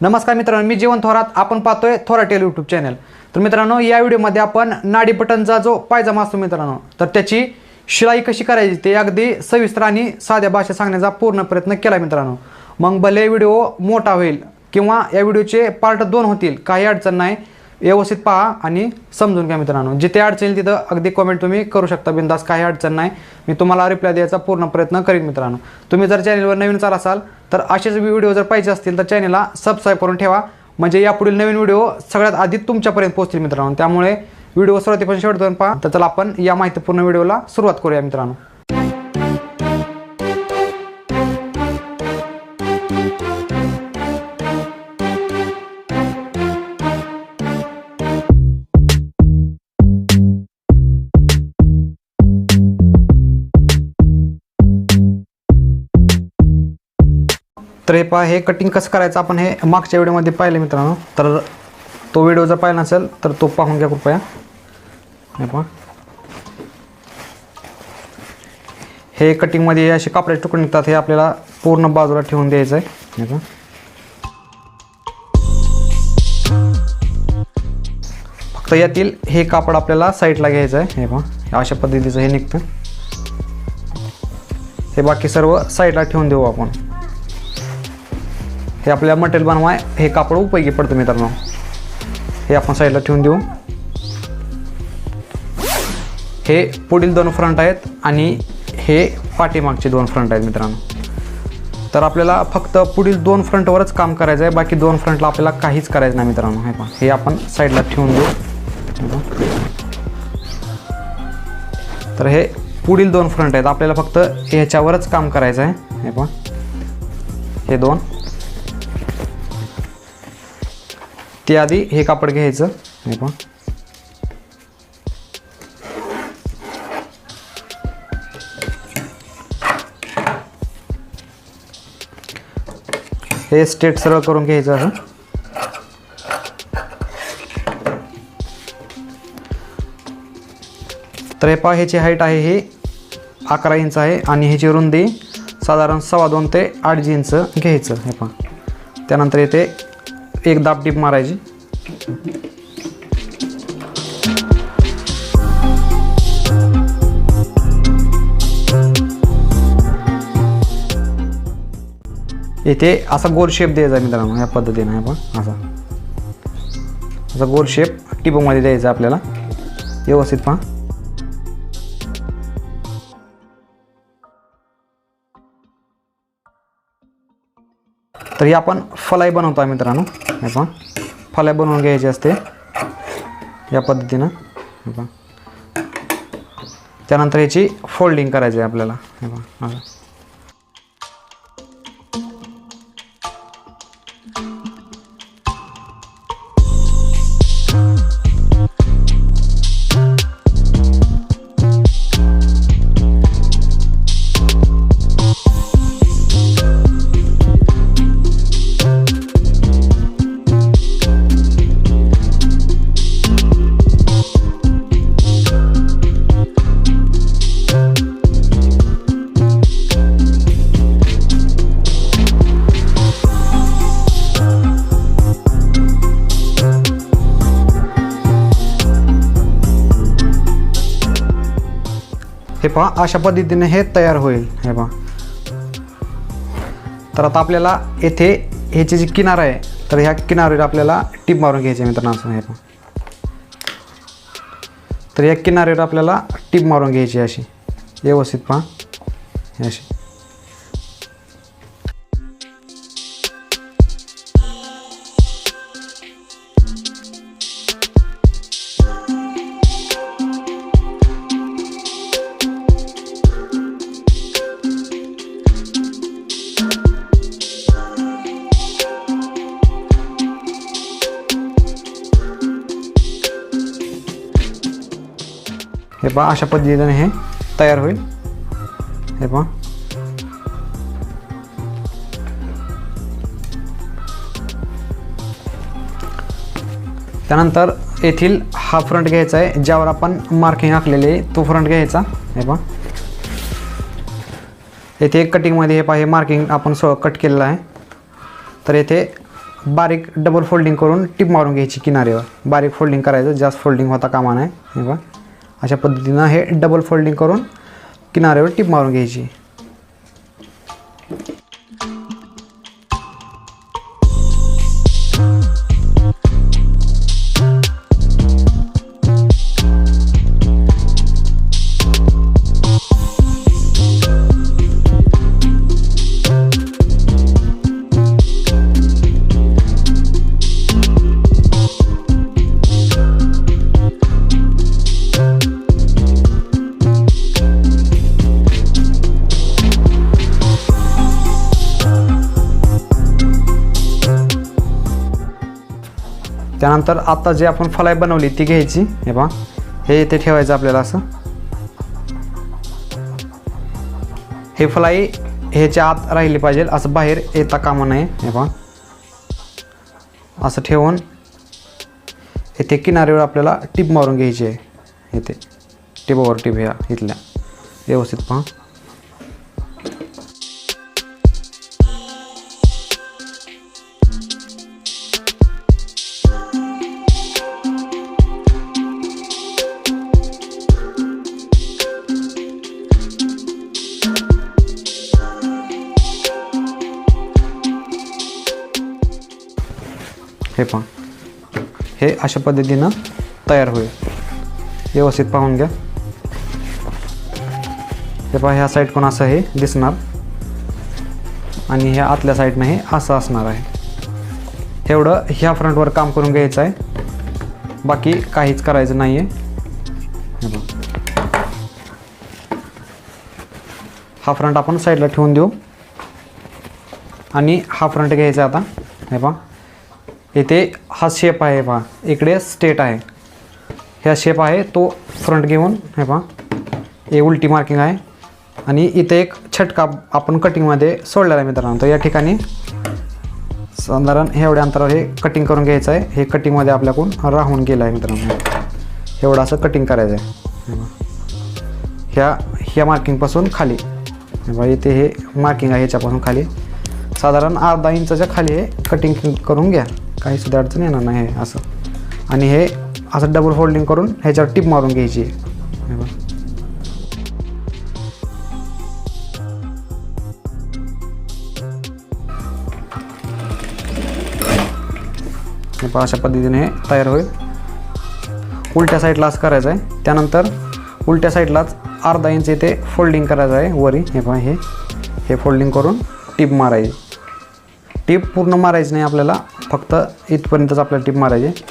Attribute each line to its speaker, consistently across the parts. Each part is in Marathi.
Speaker 1: नमस्कार मित्रांनो, मी जीवन थोरात. आपण पाहतोय थोरात यूट्यूब चॅनल. तर मित्रांनो, या व्हिडिओमध्ये आपण नाडी बटनचा जो पायजामा असतो मित्रांनो, तर त्याची शिलाई कशी करायची ते अगदी सविस्तर आणि साध्या भाषेत सांगण्याचा पूर्ण प्रयत्न केला मित्रांनो. मग भले व्हिडिओ मोठा होईल किंवा या व्हिडिओचे पार्ट 2 होतील, काही अडचण नाही. व्यवस्थित पहा आणि समजून घ्या मित्रांनो. जिथे अडचण येईल तिथं अगदी कमेंट तुम्ही करू शकता बिंदास, काही अडचण नाही. मी तुम्हाला रिप्लाय द्यायचा पूर्ण प्रयत्न करीन मित्रांनो. तुम्ही जर चॅनलवर नवीन चाल असाल तर असेच व्हिडिओ जर पाहिजे असतील तर चॅनलला सबस्क्राईब करून ठेवा, म्हणजे यापुढील नवीन व्हिडिओ सगळ्यात आधी तुमच्यापर्यंत पोहोचतील मित्रांनो. त्यामुळे व्हिडिओ सुरुवातीपासून शेवटपर्यंत पहा. तर चला आपण या माहितीपूर्ण व्हिडिओला सुरुवात करूया मित्रांनो. तर हे पहा, हे कटिंग कसं करायचं आपण हे मागच्या व्हिडिओमध्ये पाहिलं मित्रांनो. तर तो व्हिडिओ जर पाहिला नसेल तर तो पाहून घ्या कृपया. हे पहा, हे कटिंगमध्ये असे कापडाचे तुकडे निघतात. हे आपल्याला पूर्ण बाजूला ठेवून द्यायचं आहे. हे पहा, फक्त यातील हे कापड आपल्याला साईडला घ्यायचं आहे. हे पहा, अशा पद्धतीचं हे निघतं. हे बाकी सर्व साईडला ठेवून देऊ आपण. हे आपल्या मटेरियल बनवाय हे कापड उपयोगी पडतं मित्रांनो. हे आपण साईडला ठेवून देऊ. हे पुढील 2 फ्रंट आहेत आणि हे पाठीमागचे 2 फ्रंट आहेत मित्रांनो. तर आपल्याला फक्त पुढील 2 फ्रंटवरच काम करायचं आहे, बाकी 2 फ्रंटला आपल्याला काहीच करायचं नाही मित्रांनो. हे पहा, हे आपण साईडला ठेवून देऊ. तर हे पुढील 2 फ्रंट आहेत, आपल्याला फक्त ह्याच्यावरच काम करायचं आहे. हे पहा, हे 2. ते आधी हे कापड घ्यायचं. हे पहा, हे स्ट्रेट सरळ करून घ्यायचं असं. तर हे पहा, ह्याची हाईट आहे हे 11 इंच आहे आणि ह्याची रुंदी साधारण 2.25 ते 8 इंच घ्यायचं. हे पहा, त्यानंतर इथे एक दाब टीप मारायची. इथे असा गोल शेप द्यायचा मित्रांनो, या पद्धतीने. हे पहा, असा गोल शेप टिपमध्ये द्यायचा आपल्याला. व्यवस्थित पहा. तर ही आपण फलाई बनवतो मित्रांनो. हे पहा, फलाई बनवून घ्यायची असते या पद्धतीनं. हे पहा, त्यानंतर याची फोल्डिंग करायची आहे आपल्याला. हे पहा, हे पहा, अशा पद्धतीने हे तयार होईल. हे पहा, तर आता आपल्याला येथे ह्याची जी किनार आहे तर ह्या किनारीवर आपल्याला टीप मारून घ्यायची मित्रांनो असं. हे पहा, तर या किनारीवर आपल्याला टीप मारून घ्यायची अशी. व्यवस्थित पहा, अशी. हे पहा, अशा पद्धतीने हे तयार होईल. हे पहा, त्यानंतर येथील हा फ्रंट घ्यायचा आहे, ज्यावर आपण मार्किंग आखलेले आहे तो फ्रंट घ्यायचा. हे पहा, येथे कटिंगमध्ये हे पहा, हे मार्किंग आपण कट केलेलं आहे. तर येथे बारीक डबल फोल्डिंग करून टिप मारून घ्यायची किनाऱ्यावर. बारीक फोल्डिंग करायचं, जास्त फोल्डिंग होता कामा नये. हे बघा अशा पद्धतीनं हे डबल फोल्डिंग करून किनाऱ्यावर टिप मारून घ्यायची. त्यानंतर आता जे आपण फलाई बनवली ती घ्यायची. हे पहा हे इथे ठेवायचं आपल्याला असं. हे फलाई ह्याच्या आत राहिली पाहिजे, असं बाहेर येता कामा नये. हे पहा असं ठेवून इथे किनारीवर आपल्याला टिप मारून घ्यायची आहे. इथे टिपावर टिप ह्या इथल्या व्यवस्थित पहा. हे पहा हे अशा पद्धतीनं तयार होईल. व्यवस्थित पाहून घ्या. हे पहा ह्या साईडकडून असं हे दिसणार आणि ह्या आतल्या साईडनं हे असं असणार आहे. एवढं ह्या फ्रंटवर काम करून घ्यायचं आहे, बाकी काहीच करायचं नाही आहे. हे पहा हा फ्रंट आपण साईडला ठेवून देऊ आणि हा फ्रंट घ्यायचा आता. हे पहा इथे हा शेप आहे पहा, इकडे स्टेट आहे. ह्या शेप आहे तो फ्रंट घेऊन हे पहा हे उलटी मार्किंग आहे आणि इथे एक छटका आपण कटिंगमध्ये सोडलेला आहे मित्रांनो. तर या ठिकाणी साधारण एवढ्या अंतरावर हे कटिंग करून घ्यायचं आहे. हे कटिंगमध्ये आपल्याकडून राहून गेलं आहे मित्रांनो. एवढं असं कटिंग करायचं आहे. ह्या मार्किंगपासून खाली हे पहा इथे हे मार्किंग आहे, ह्याच्यापासून खाली साधारण अर्धा इंचाच्या खाली हे कटिंग करून घ्या. काही सुद्धा अडचण येणार नाही असं. आणि हे असं डबल फोल्डिंग करून ह्याच्यावर टिप मारून घ्यायची. हे पहा अशा पद्धतीने हे तयार होईल. उलट्या साईडला असं करायचं आहे. त्यानंतर उलट्या साईडलाच अर्धा इंच इथे फोल्डिंग करायचं आहे वरी. हे पहा हे फोल्डिंग करून टिप मारायची. टिप पूर्ण मारायची नाही आपल्याला, फक्त इथपर्यंतच आपल्याला टिप मारायची.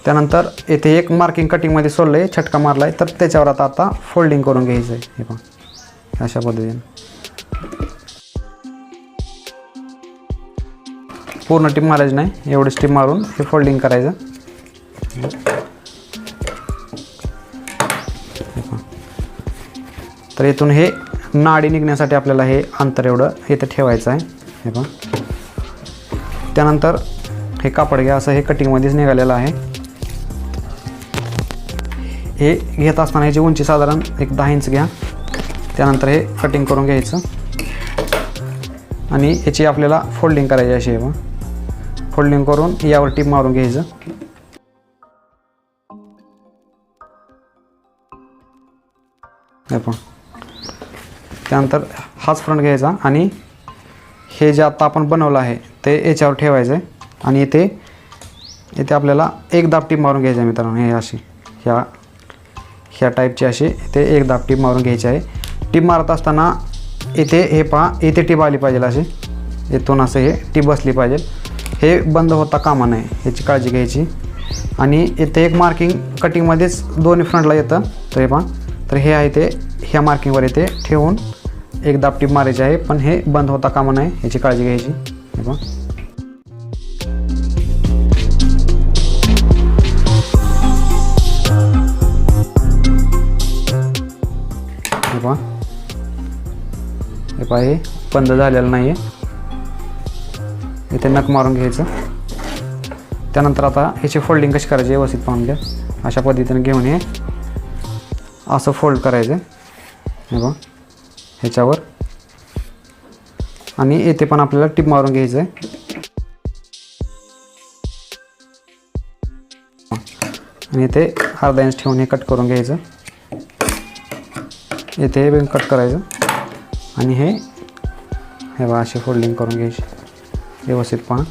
Speaker 1: त्यानंतर येथे एक मार्किंग कटिंगमध्ये सोडलं आहे, छटका मारला आहे, तर त्याच्यावर आता फोल्डिंग करून घ्यायचं आहे. हे पहा अशा पद्धतीने पूर्ण टिप मारायची नाही, एवढीच टिप मारून हे फोल्डिंग करायचं. तर इथून हे नाडी निघण्यासाठी आपल्याला हे अंतर एवढं इथे ठेवायचं आहे. हे पहा त्यानंतर हे कापड घ्या, असं हे कटिंगमध्येच निघालेलं आहे. हे घेत असताना ह्याची उंची साधारण एक 10 इंच घ्या. त्यानंतर हे कटिंग करून घ्यायचं आणि याची आपल्याला फोल्डिंग करायची अशी. हे फोल्डिंग करून यावर टिप मारून घ्यायचं. हे पहा त्यानंतर हाच फ्रंट घ्यायचा आणि हे जे आता आपण बनवलं आहे ते याच्यावर ठेवायचं आहे आणि इथे आपल्याला एक दाब टिप मारून घ्यायचं आहे मित्रांनो. हे अशी ह्या टाईपची अशी इथे एक दाब टिप मारून घ्यायची आहे. टिप मारत असताना इथे हे पहा इथे टिप आली पाहिजे अशी, इथून असं हे टिप बसली पाहिजे. हे बंद होता कामा नये, ह्याची काळजी घ्यायची. आणि इथे एक मार्किंग कटिंगमध्येच दोन्ही फ्रंटला येतं. तर हे पहा तर हे आहे ते ह्या मार्किंगवर इथे ठेवून एक दाब टिप मारायची आहे, पण हे बंद होता कामा नये, ह्याची काळजी घ्यायची. हे पहा हे बंद झालेलं नाही आहे. इथे नक मारून घ्यायचं. त्यानंतर आता ह्याची फोल्डिंग कशी करायची व्यवस्थित पाहून घ्या. अशा पद्धतीने घेऊन हे असं फोल्ड करायचं. हे बघा ह्याच्यावर आणि येथे पण आपल्याला टिप मारून घ्यायचं आहे. आणि इथे अर्धा इंच ठेवून हे कट करून घ्यायचं. इथे हे कट करायचं आणि हे बघा असे फोल्डिंग करून घ्यायचे व्यवस्थित. पहा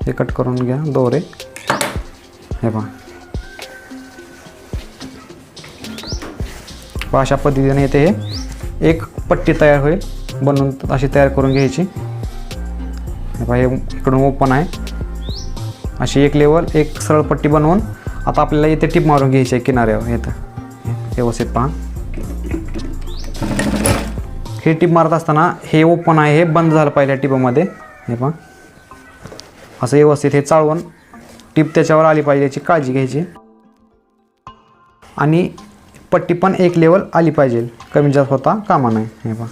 Speaker 1: हे कट करून घ्या दोरे. हे पहा अशा पद्धतीने इथे हे एक पट्टी तयार होईल बनवून अशी तयार करून घ्यायची. हे पहा हे इकडून ओपन आहे. अशी एक लेवल एक सरळ पट्टी बनवून आता आपल्याला इथे टिप मारून घ्यायची आहे किनाऱ्यावर. इथं व्यवस्थित पहा हे टिप मारत असताना हे ओपन आहे हे बंद झालं पाहिजे टिपमध्ये. हे पहा असं व्यवस्थित हे चाळवून टिप त्याच्यावर आली पाहिजे याची काळजी घ्यायची. आणि पट्टी पण एक लेवल आली पाहिजे, कमी जास्त होता कामा नये. हे पहा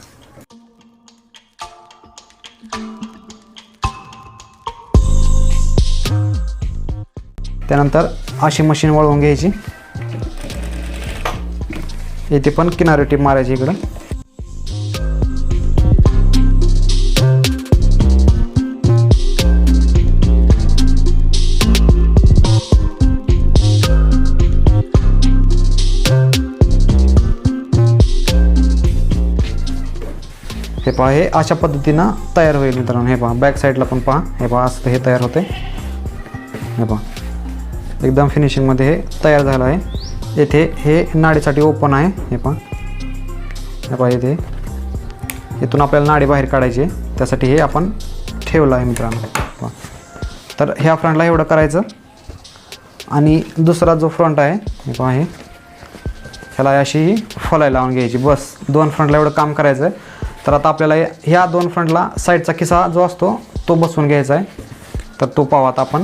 Speaker 1: त्यानंतर अशी मशीन वळवून घ्यायची. इथे पण किनारी टिप मारायची इकडं. हे पहा हे अशा पद्धतीनं तयार होईल मित्रांनो. हे पहा बॅक साईडला पण पहा. हे पहा असं हे तयार होते. हे पहा एकदम फिनिशिंगमध्ये हे तयार झालं आहे. येथे हे नाडीसाठी ओपन आहे. हे पहा इथे इथून आपल्याला नाडी बाहेर काढायची आहे, त्यासाठी हे आपण ठेवलं आहे मित्रांनो. तर ह्या फ्रंटला एवढं करायचं. आणि दुसरा जो फ्रंट आहे हे पहा ह्याला अशी फलाई लावून घ्यायची. बस 2 फ्रंटला एवढं काम करायचं आहे. तर आता आपल्याला ह्या 2 फ्रंटला साईडचा खिसा जो असतो तो बसवून घ्यायचा आहे. तर तो पाहू आपण.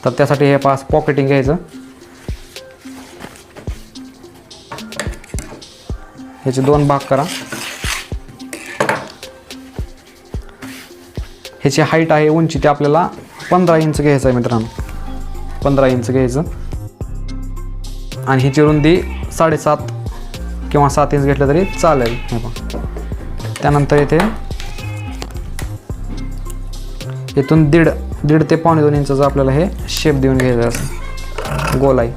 Speaker 1: तर त्यासाठी हे पास पॉकेटिंग घ्यायचं. ह्याचे 2 भाग करा. ह्याची हाईट आहे उंची ते आपल्याला 15 इंच घ्यायचं आहे मित्रांनो. 15 इंच घ्यायचं. आणि ह्याची रुंदी 7.5 किंवा 7 इंच घेतलं तरी चालेल. हे पहा त्यानंतर इथून दीड ते 1.25 इंचाचं आपल्याला हे शेप देऊन घ्यायचं असं गोलाई.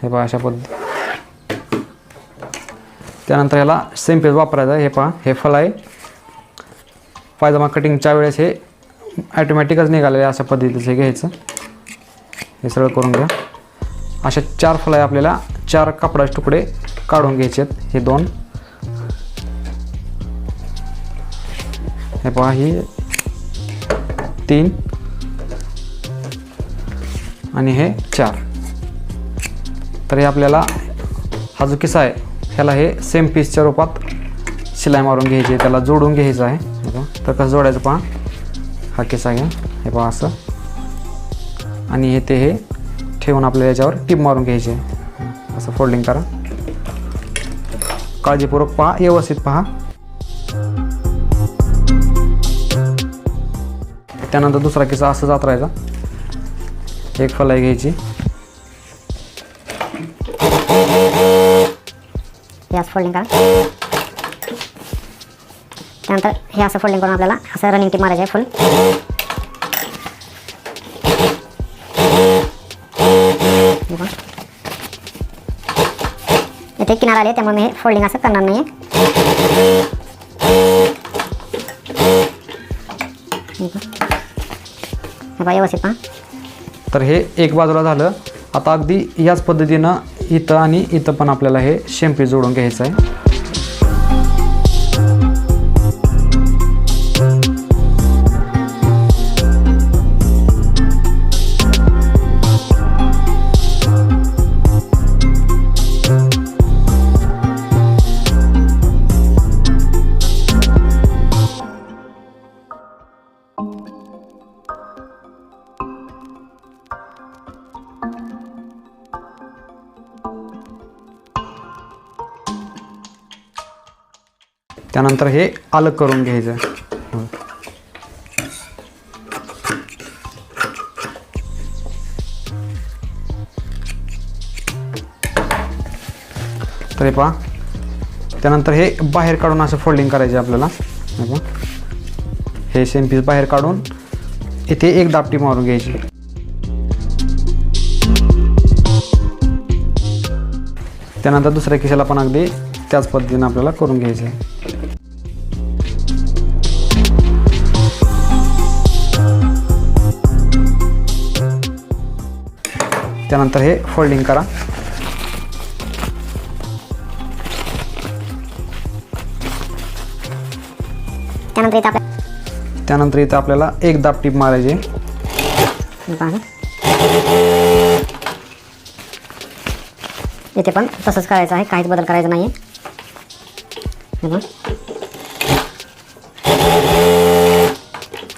Speaker 1: हे पहा अशा पद्धती. त्यानंतर ह्याला सेम पेज वापरायचा. हे पहा हे फलाई पायजमा कटिंगच्या वेळेस हे ॲटोमॅटिकच निघालेले अशा पद्धतीचं घ्यायचं. हे सरळ करून घ्या. अशा 4 फलाई आपल्याला 4 कापडाचे तुकडे काढून घ्यायचे आहेत. हे 2 हे पहा ही 3 आणि हे 4. तर हे आपल्याला हा जो किस्सा आहे ह्याला हे सेम पीसच्या रूपात शिलाई मारून घ्यायची, त्याला जोडून घ्यायचं आहे. तर कसं जोडायचं पहा. हा किस्सा घ्या. हे पहा असं. आणि हे ठेवून आपल्याला याच्यावर टिप मारून घ्यायची आहे. असं फोल्डिंग करा. काळजीपूर्वक पहा, व्यवस्थित पहा. त्यानंतर दुसरा किस्सा असं जात राहायचा. एक फलाई घ्यायची.
Speaker 2: हे असं फोल्डिंग करा. त्यानंतर हे असं फोल्डिंग करून आपल्याला असं रनिंग टिप मारायचं आहे फुल. इथे किनार आले त्यामुळे मी हे फोल्डिंग असं करणार नाही आहे. व्यवस्थित पहा.
Speaker 1: तर हे एक बाजूला झालं. आता अगदी याच पद्धतीनं इथं आणि इथं पण आपल्याला हे शेंपी जोडून घ्यायचं आहे. त्यानंतर हे अलग करून घ्यायचं. तर हे पहा, त्यानंतर हे बाहेर काढून असं फोल्डिंग करायचे आपल्याला. हे पहा, हे सेम पीस बाहेर काढून इथे एक दापटी मारून घ्यायची. त्यानंतर दुसऱ्या खिशाला पण अगदी त्याच पद्धतीने आपल्याला करून घ्यायचं आहे. त्यानंतर हे फोल्डिंग करा. त्यानंतर इथं आपल्याला एक दाब टीप मारायची.
Speaker 2: इथे पण तसंच करायचं आहे, काहीच बदल करायचा नाही.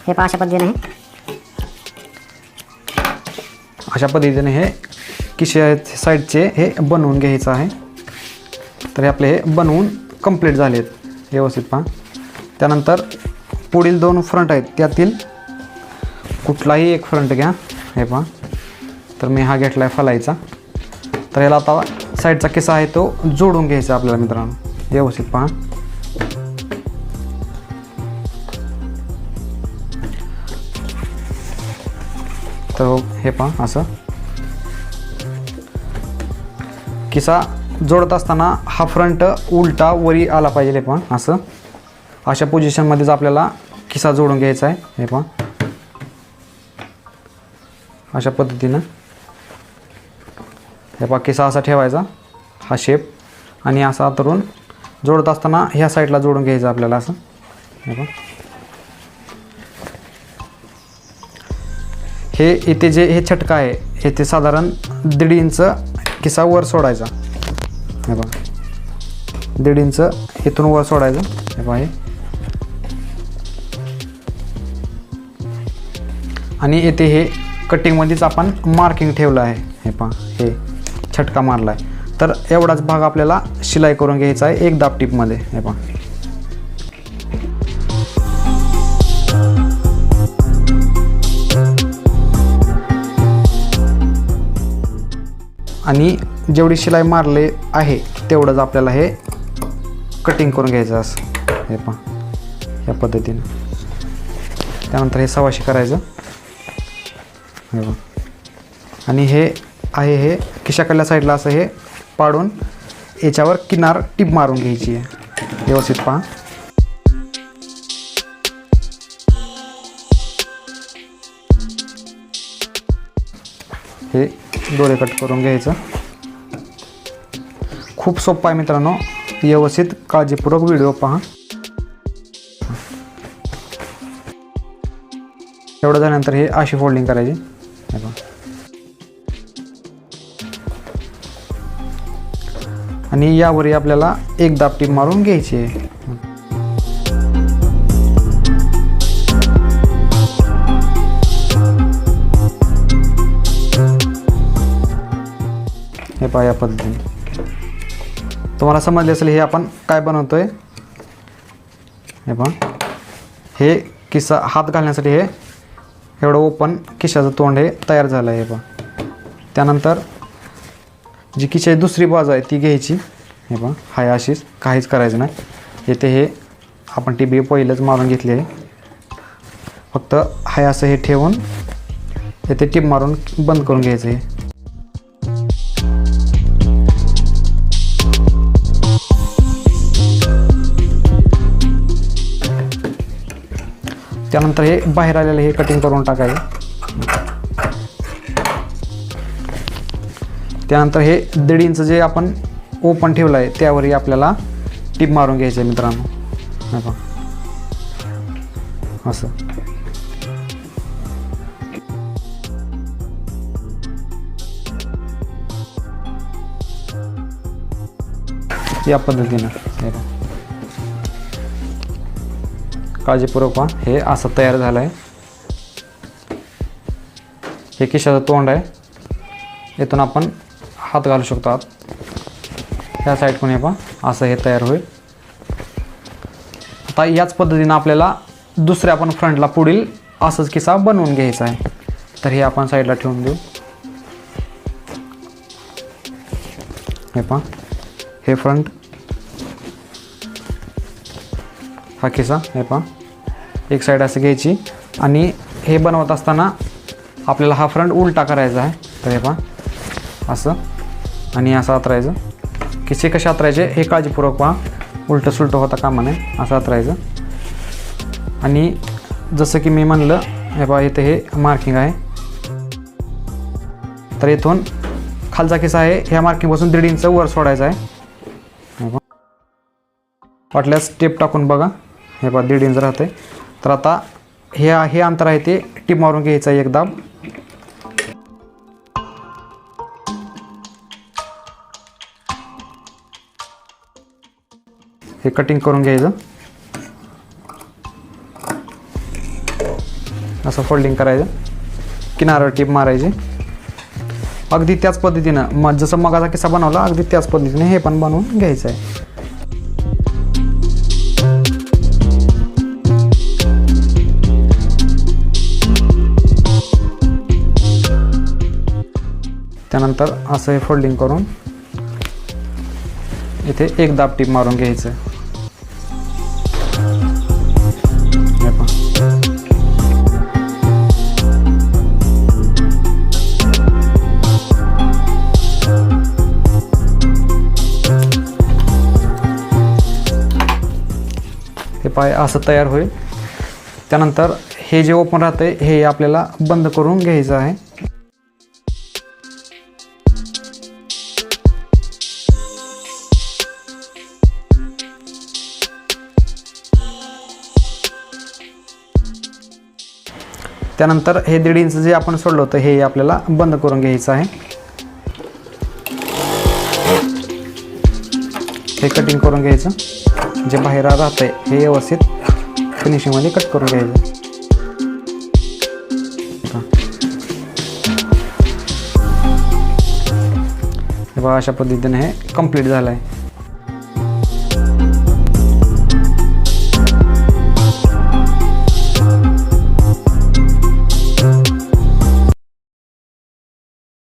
Speaker 2: हे पहा, अशा पद्धतीने आहे.
Speaker 1: अशा पद्धतीने हे खिशा साईडचे हे बनवून घ्यायचं आहे. तर हे आपले हे बनवून कंप्लीट झालेत व्यवस्थित पहा. त्यानंतर पुढील 2 फ्रंट आहेत, त्यातील कुठलाही एक फ्रंट घ्या. हे पहा, तर मी हा घेतला आहे फलाईचा. तर याला आता साईडचा किस्सा आहे तो जोडून घ्यायचा आपल्याला मित्रांनो, व्यवस्थित पहा. तर हे पहा, असं किस्सा जोडत असताना हा फ्रंट उलटा वरी आला पाहिजे. हे पहा, असं अशा पोझिशनमध्येच आपल्याला किस्सा जोडून घ्यायचा आहे. हे पहा, अशा पद्धतीनं हे पहा, किस्सा असा ठेवायचा, हा शेप, आणि असा तरून जोडत असताना ह्या साईडला जोडून घ्यायचं आपल्याला असं. हे पहा, हे इथे जे हे छटका आहे इथे साधारण 1.5 इंच किस्सा वर सोडायचा. हे पहा, 1.5 इंच इथून वर सोडायचं. हे पहा, हे आणि येथे हे कटिंगमध्येच आपण मार्किंग ठेवलं आहे. हे पहा, हे छटका मारला आहे. तर एवढाच भाग आपल्याला शिलाई करून घ्यायचा आहे एक दाब टीपमध्ये. हे पहा, आणि जेवढी शिलाई मारले आहे तेवढंच आपल्याला हे कटिंग करून घ्यायचं असं. हे पहा, या पद्धतीनं. त्यानंतर हे सवाशी करायचं. हे बघा, आणि हे आहे हे खिशाकडल्या साईडला असं हे पाडून याच्यावर किनार टीप मारून घ्यायची आहे व्यवस्थित पहा. हे दोरे कट करून घ्यायचं. खूप सोपं आहे मित्रांनो, व्यवस्थित काळजीपूर्वक व्हिडिओ पहा. एवढं झाल्यानंतर हे अशी फोल्डिंग करायची. हे पहा, आणि यावरही आपल्याला एक दाब टीप मारून घ्यायची आहे. हे पहा, या पद्धतीने तुम्हाला समजले असेल हे आपण काय बनवतोय. हे पहा, हे किस्सा हात घालण्यासाठी हे एवढं ओपन खिशाचं तोंड हे तयार झालं आहे. हे पहा, त्यानंतर जी खिशाची दुसरी बाजू आहे ती घ्यायची. हे पहा, हाय अशीच, काहीच करायचं नाही. येथे हे आपण टिबी पहिलंच मारून घेतली आहे. फक्त हाय असं हे ठेवून येथे टिप मारून बंद करून घ्यायचं आहे. त्यानंतर हे बाहेर आलेलं हे कटिंग करून टाकायचं. त्यानंतर हे 1.5 इंच जे आपण ओपन ठेवलं आहे त्यावरही आपल्याला टीप मारून घ्यायचं आहे मित्रांनो. हे पहा, असं. या पद्धतीनं हे पहा, काळजीपूर्वक पहा. हे असं तयार झालं आहे. हे खिशाचं तोंड आहे, इथून आपण हात घालू शकतो आत. ह्या साईडकडून हे पहा, असं हे तयार होईल. आता याच पद्धतीनं आपल्याला दुसऱ्या आपण फ्रंटला पुढील असंच किस्सा बनवून घ्यायचा आहे. तर हे आपण साईडला ठेवून देऊ. हे पहा, हे फ्रंट, हा खिसा, हे पहा एक साईड असं घ्यायची आणि हे बनवत असताना आपल्याला हा फ्रंट उलटा करायचा आहे. तर हे पहा असं आणि असं आतरायचं. खिसे कसे आतरायचे हे काळजीपूर्वक पहा, उलटं सुलटं होता कामा नये, असं आतरायचं. आणि जसं की मी म्हणलं, हे पहा इथे हे मार्किंग आहे. तर इथून खालचा खिसा आहे, ह्या मार्किंगपासून 1.5 इंच वर सोडायचा आहे. वाटल्यास टेप टाकून बघा, हे पहा 1.5 इंच राहते. तर आता हे अंतर आहे ते टीप मारून घ्यायचं आहे एकदा. हे कटिंग करून घ्यायचं, असं फोल्डिंग करायचं, किनाऱ्यावर टीप मारायची. अगदी त्याच पद्धतीनं जसं मगाचा किस्सा बनवला अगदी त्याच पद्धतीने हे पण बनवून घ्यायचं आहे. त्यानंतर असं हे फोल्डिंग करून इथे एक दाब टीप मारून घ्यायचं. हे पाय असं तयार होईल. त्यानंतर हे जे ओपन राहतंय हे आपल्याला बंद करून घ्यायचं आहे. त्यानंतर हे 1.5 इंच जे आपण सोडलं होतं हे आपल्याला बंद करून घ्यायचं आहे. हे कटिंग करून घ्यायचं, जे बाहेर राहतंय हे व्यवस्थित फिनिशिंगमध्ये कट करून घ्यायचं. हे बघा अशा पद्धतीने हे कंप्लीट झालं आहे.